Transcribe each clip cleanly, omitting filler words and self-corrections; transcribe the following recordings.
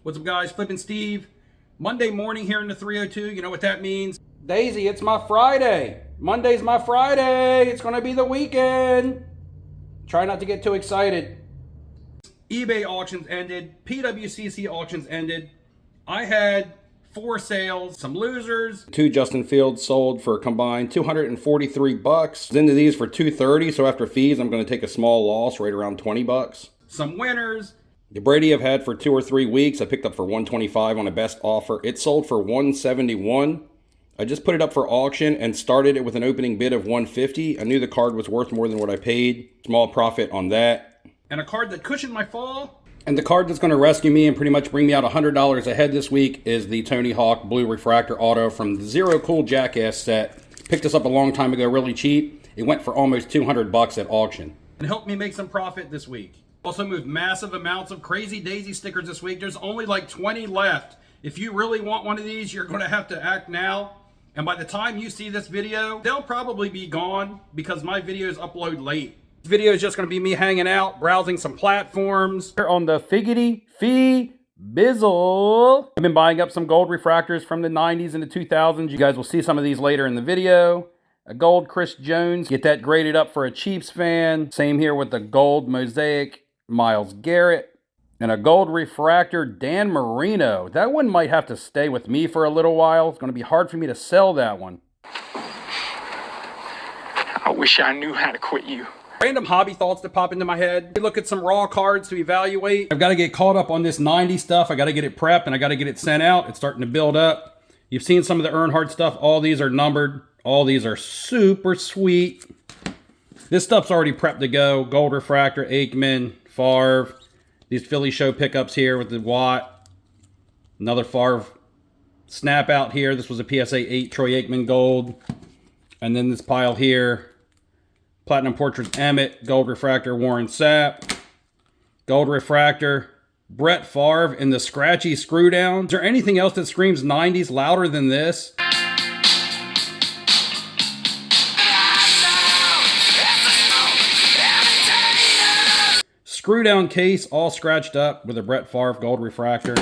What's up, guys? Flippin' Steve. Monday morning here in the 302. You know what that means? Daisy, it's my Friday. Monday's my Friday. It's going to be the weekend. Try not to get too excited. eBay auctions ended. PWCC auctions ended. I had 4 sales, some losers. 2 Justin Fields sold for a combined $243. Into these for $230. So after fees, I'm going to take a small loss right around $20. Some winners. The Brady I've had for 2 or 3 weeks. I picked up for $125 on a best offer. It sold for $171. I just put it up for auction and started it with an opening bid of $150. I knew the card was worth more than what I paid. Small profit on that. And a card that cushioned my fall. And the card that's going to rescue me and pretty much bring me out $100 ahead this week is the Tony Hawk Blue Refractor Auto from the Zero Cool Jackass set. Picked this up a long time ago, really cheap. It went for almost $200 at auction. And helped me make some profit this week. Also moved massive amounts of Crazy Daisy stickers this week. There's only like 20 left. If you really want one of these, you're going to have to act now. And by the time you see this video, they'll probably be gone because my videos upload late. This video is just going to be me hanging out, browsing some platforms. Here on the Figgity Fee Bizzle. I've been buying up some gold refractors from the 90s and the 2000s. You guys will see some of these later in the video. A gold Chris Jones. Get that graded up for a Chiefs fan. Same here with the gold Mosaic Myles Garrett, and a gold refractor Dan Marino. That one might have to stay with me for a little while. It's going to be hard for me to sell that one. I wish I knew how to quit you. Random hobby thoughts that pop into my head. Look at some raw cards to evaluate. I've got to get caught up on this 90 stuff. I got to get it prepped and I got to get it sent out. It's starting to build up. You've seen some of the Earnhardt stuff. All these are numbered. All these are super sweet. This stuff's already prepped to go. Gold refractor, Aikman, Favre. These Philly show pickups here with the Watt. Another Favre snap out here. This was a PSA 8 Troy Aikman gold. And then this pile here. Platinum Portraits Emmett. Gold refractor Warren Sapp. Gold refractor Brett Favre in the scratchy screw down. Is there anything else that screams 90s louder than this? Screw down case, all scratched up with a Brett Favre gold refractor.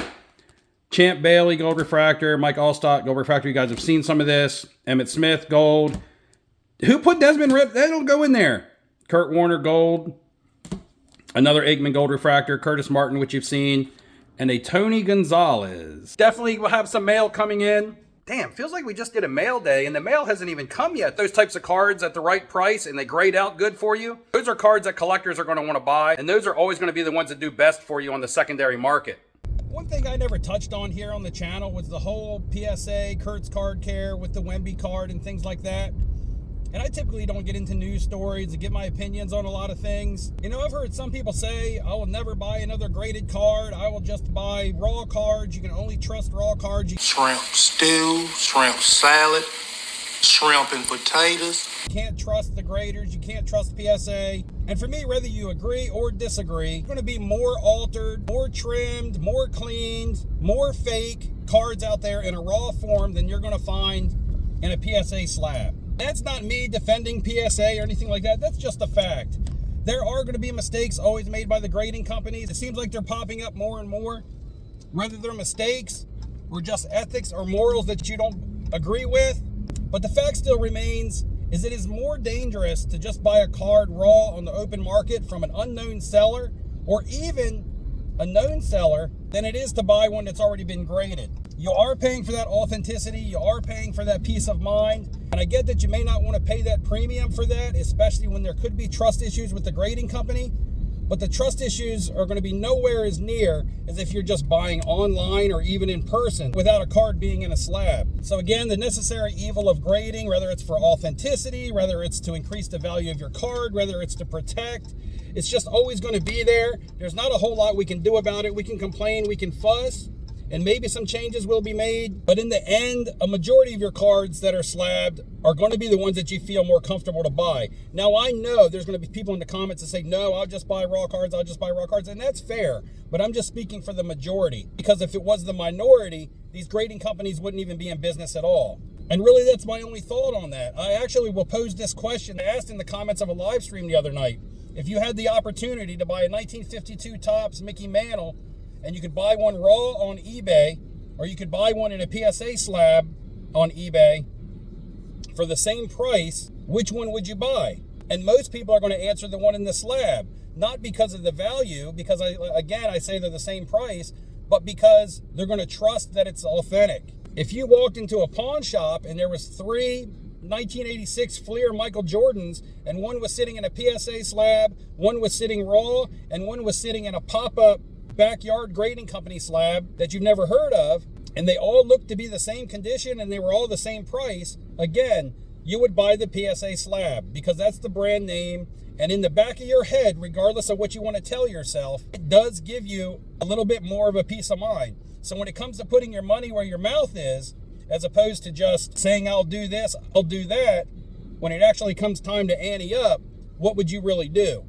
Champ Bailey gold refractor. Mike Allstott gold refractor. You guys have seen some of this. Emmitt Smith gold. Who put Desmond Rip? That'll go in there. Kurt Warner gold. Another Aikman gold refractor. Curtis Martin, which you've seen. And a Tony Gonzalez. Definitely will have some mail coming in. Damn, feels like we just did a mail day and the mail hasn't even come yet. Those types of cards at the right price and they grade out good for you. Those are cards that collectors are going to want to buy. And those are always going to be the ones that do best for you on the secondary market. One thing I never touched on here on the channel was the whole PSA, Kurt's Card Care with the Wemby card and things like that. And I typically don't get into news stories and give my opinions on a lot of things. You know, I've heard some people say, I will never buy another graded card. I will just buy raw cards. You can only trust raw cards. Shrimp stew, shrimp salad, shrimp and potatoes. You can't trust the graders. You can't trust PSA. And for me, whether you agree or disagree, it's going to be more altered, more trimmed, more cleaned, more fake cards out there in a raw form than you're going to find in a PSA slab. That's not me defending PSA or anything like that. That's just a fact. There are going to be mistakes always made by the grading companies. It seems like they're popping up more and more. Whether they're mistakes or just ethics or morals that you don't agree with. But the fact still remains is it is more dangerous to just buy a card raw on the open market from an unknown seller or even a known seller than it is to buy one that's already been graded. You are paying for that authenticity. You are paying for that peace of mind. And I get that you may not want to pay that premium for that, especially when there could be trust issues with the grading company. But the trust issues are going to be nowhere as near as if you're just buying online or even in person without a card being in a slab. So again, the necessary evil of grading, whether it's for authenticity, whether it's to increase the value of your card, whether it's to protect, it's just always going to be there. There's not a whole lot we can do about it. We can complain, we can fuss, and maybe some changes will be made. But in the end, a majority of your cards that are slabbed are going to be the ones that you feel more comfortable to buy. Now, I know there's going to be people in the comments that say, no, I'll just buy raw cards, I'll just buy raw cards. And that's fair. But I'm just speaking for the majority. Because if it was the minority, these grading companies wouldn't even be in business at all. And really, that's my only thought on that. I actually will pose this question I asked in the comments of a live stream the other night. If you had the opportunity to buy a 1952 Topps Mickey Mantle and you could buy one raw on eBay, or you could buy one in a PSA slab on eBay for the same price, which one would you buy? And most people are going to answer the one in the slab, not because of the value, because I say they're the same price, but because they're going to trust that it's authentic. If you walked into a pawn shop and there was 3 1986 Fleer Michael Jordans, and one was sitting in a PSA slab, one was sitting raw, and one was sitting in a pop-up backyard grading company slab that you've never heard of, and they all looked to be the same condition and they were all the same price, again, you would buy the PSA slab because that's the brand name. And in the back of your head, regardless of what you want to tell yourself, it does give you a little bit more of a peace of mind. So when it comes to putting your money where your mouth is, as opposed to just saying, I'll do this, I'll do that, when it actually comes time to ante up, what would you really do?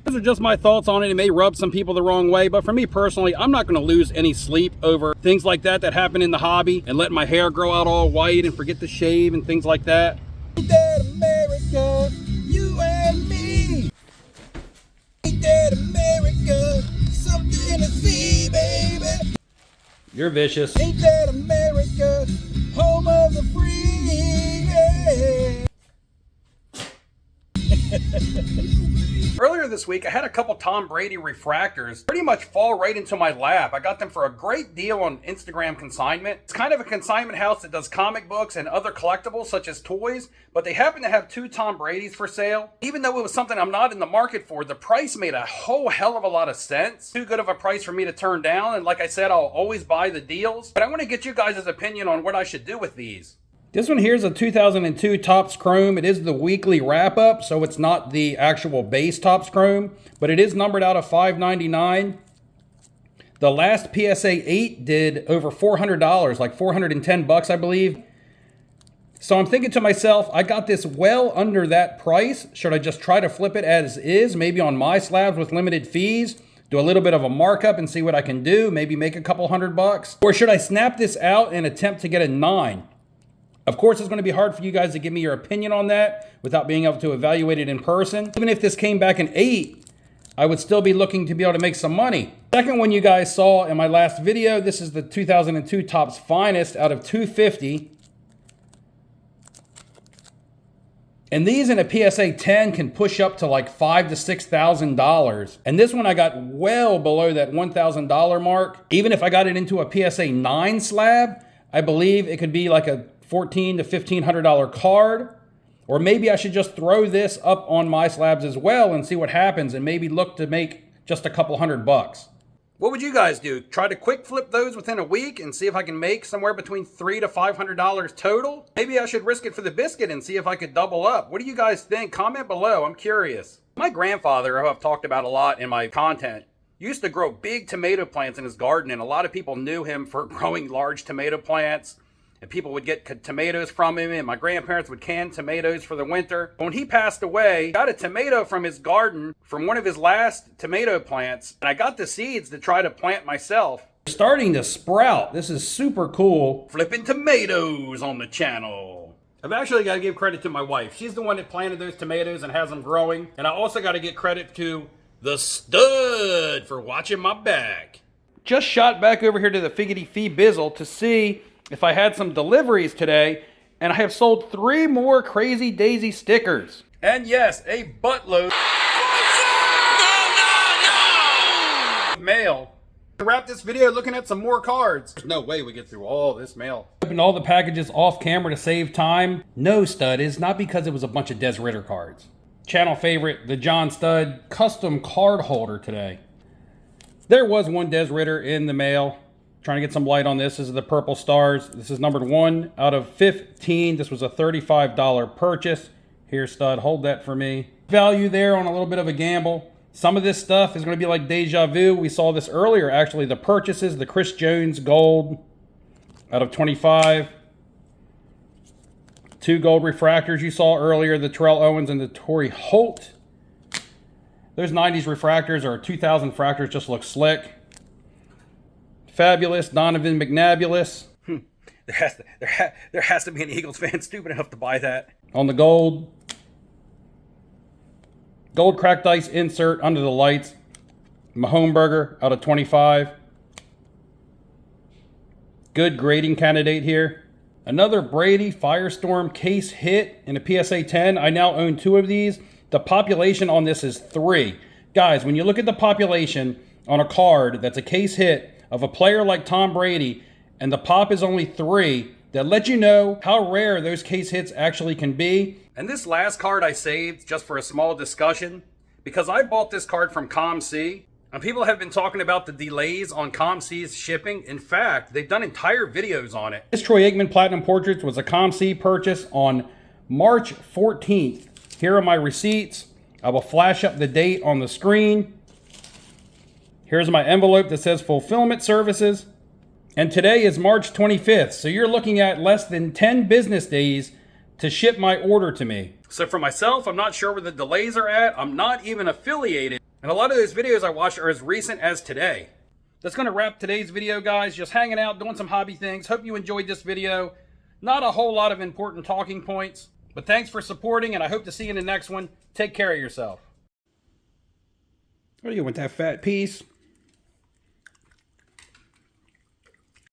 Those are just my thoughts on it. It may rub some people the wrong way, but for me personally, I'm not going to lose any sleep over things like that happen in the hobby, and letting my hair grow out all white and forget to shave and things like that. Ain't that America, you and me? Ain't that America, something to see, baby? You're vicious. Ain't that America, home of the free? Yeah. Earlier this week, I had a couple Tom Brady refractors pretty much fall right into my lap. I got them for a great deal on Instagram Consignment. It's kind of a consignment house that does comic books and other collectibles such as toys, but they happen to have 2 Tom Bradys for sale. Even though it was something I'm not in the market for, the price made a whole hell of a lot of sense. Too good of a price for me to turn down, and like I said, I'll always buy the deals. But I want to get you guys' opinion on what I should do with these. This one here is a 2002 Topps Chrome. It is the weekly wrap-up, so it's not the actual base Topps Chrome, but it is numbered out of 599. The last PSA 8 did over $400, like 410 bucks, I believe. So I'm thinking to myself, I got this well under that price. Should I just try to flip it as is, maybe on my slabs with limited fees? Do a little bit of a markup and see what I can do, maybe make a couple $100? Or should I snap this out and attempt to get a 9? Of course, it's going to be hard for you guys to give me your opinion on that without being able to evaluate it in person. Even if this came back an 8, I would still be looking to be able to make some money. Second one you guys saw in my last video, this is the 2002 Topps Finest out of 250. And these in a PSA 10 can push up to like $5,000 to $6,000. And this one I got well below that $1,000 mark. Even if I got it into a PSA 9 slab, I believe it could be like a $1,400 to $1,500 card. Or maybe I should just throw this up on my slabs as well and see what happens and maybe look to make just a couple $100. What would you guys do? Try to quick flip those within a week and see if I can make somewhere between $300 to $500 total? Maybe I should risk it for the biscuit and see if I could double up. What do you guys think? Comment below. I'm curious. My grandfather, who I've talked about a lot in my content, used to grow big tomato plants in his garden, and a lot of people knew him for growing large tomato plants. And people would get tomatoes from him, and my grandparents would can tomatoes for the winter. When he passed away, I got a tomato from his garden from one of his last tomato plants, and I got the seeds to try to plant myself. Starting to sprout. This is super cool. Flipping tomatoes on the channel. I've actually got to give credit to my wife. She's the one that planted those tomatoes and has them growing. And I also got to give credit to the stud for watching my back. Just shot back over here to the Figgity Fee Bizzle to see if I had some deliveries today, and I have sold 3 more Crazy Daisy stickers. And yes, a buttload of mail. To wrap this video looking at some more cards. There's no way we get through all this mail. Opened all the packages off camera to save time. No, Stud, is not because it was a bunch of Des Ritter cards. Channel favorite, the John Stud custom card holder today. There was one Des Ritter in the mail. Trying to get some light on this. This is the Purple Stars. This is numbered 1 out of 15. This was a $35 purchase. Here, Stud, hold that for me. Value there on a little bit of a gamble. Some of this stuff is going to be like deja vu. We saw this earlier, actually. The purchases, the Chris Jones gold out of 25. 2 gold refractors you saw earlier, the Terrell Owens and the Torrey Holt. Those 90s refractors or 2000 refractors just look slick. Fabulous, Donovan McNabulous. There has to be an Eagles fan stupid enough to buy that. On the gold cracked ice insert under the lights. My home burger out of 25. Good grading candidate here. Another Brady Firestorm case hit in a PSA 10. I now own 2 of these. The population on this is 3. Guys, when you look at the population on a card that's a case hit of a player like Tom Brady and the pop is only 3, that lets you know how rare those case hits actually can be. And this last card I saved just for a small discussion because I bought this card from Comc. And people have been talking about the delays on Comc's shipping. In fact, they've done entire videos on it. This Troy Aikman Platinum Portraits was a Comc purchase on March 14th. Here are my receipts. I will flash up the date on the screen. Here's my envelope that says Fulfillment Services. And today is March 25th. So you're looking at less than 10 business days to ship my order to me. So for myself, I'm not sure where the delays are at. I'm not even affiliated. And a lot of those videos I watched are as recent as today. That's going to wrap today's video, guys. Just hanging out, doing some hobby things. Hope you enjoyed this video. Not a whole lot of important talking points. But thanks for supporting, and I hope to see you in the next one. Take care of yourself. What do you want, that fat piece?